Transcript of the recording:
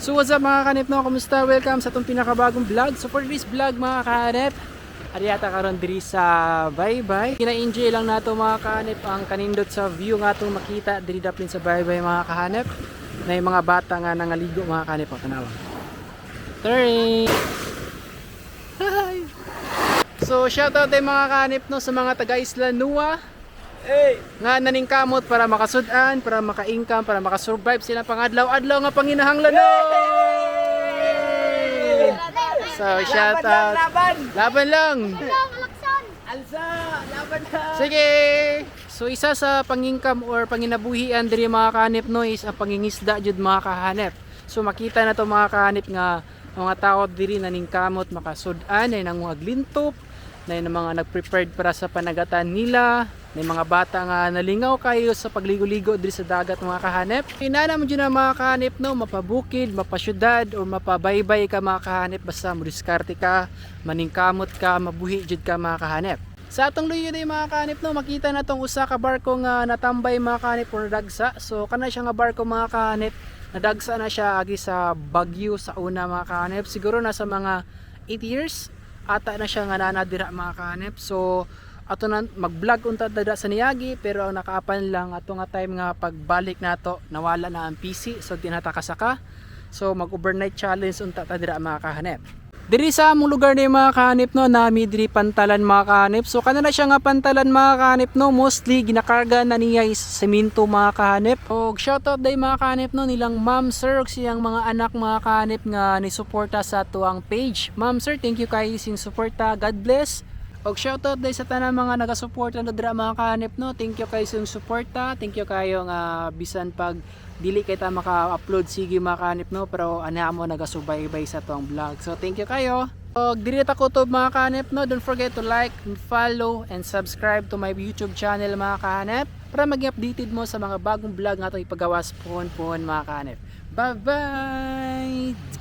So what's up mga kanip no? Kumusta? Welcome sa itong pinakabagong vlog. So for this vlog mga kanip, ariyata karon diri sa Baybay. Kina-enjoy lang nato mga kanip ang kanindot sa view nga itong makita diri daplin sa Baybay mga kanip. Na yung mga bata nga nangaligo mga kanip. O tanawa. Turning! Hi! So shoutout tayo mga kanip no sa mga taga Isla Nua. Hey. Nga naning kamot para makasudan, para maka-income, para makasurvive sila pangadlaw-adlaw nga panginahanglan. Hey. So shout out. Laban lang. Alsa, laban lang. Sige. So isa sa pang-income or panginabuhian diri mga kanip no is ang pangingisda jud mga kahanip. So makita na to mga kahanip nga mga tao diri naning kamot makasudan ay nang mga glintop na yung mga nag-prepared para sa panagatan nila. May mga bata nga nalingaw kayo sa pagligo-ligo diri sa dagat mga kahanip. Inana mo dyan na mga kahanip no, mapabukid, mapasyudad o mapabaybay ka mga kahanip basta modiskarte ka, maningkamot ka, mabuhi jud ka mga kahanip. Sa atong luyo na mga kahanip no, makita na tong usa ka barko nga natambay mga kahanip or dagsa. So kana siya nga barko mga kahanip, nadagsa na siya agi sa Baguio sa una mga kahanip. Siguro nasa mga 8 years ata na siya nga nanadira mga kahanip. So ato na mag-vlog unta dada sa Niyagi pero ang nakaapan lang ato nga time nga pagbalik nato nawala na ang PC so tinata kasaka. So mag-overnight challenge unta ta dira mga kahanip. Diri sa among lugar ni mga kahanip no nami diri pantalan mga kahanip. So kanana siya nga pantalan mga kahanip no mostly ginakarga na niya is semento mga kahanip. Og shoutout day mga kahanip no nilang ma'am sir og siyang mga anak mga kahanip nga ni suporta sa tuang page. Ma'am sir, thank you kayo sing suporta. God bless. Og shoutout day sa tanan mga nagasuporta na dira mga kahanip no. Thank you kayo sa suporta. Thank you kayo nga bisan pag dili kay ta maka-upload sige mga kahanip no pero ana mo nagasubaybay sa tuang vlog. So thank you kayo. Og diri ta kutob mga kahanip no. Don't forget to like and follow and subscribe to my YouTube channel mga kahanip para maging updated mo sa mga bagong vlog nga itong ipagawas pohon-pohon mga kahanip. Bye bye.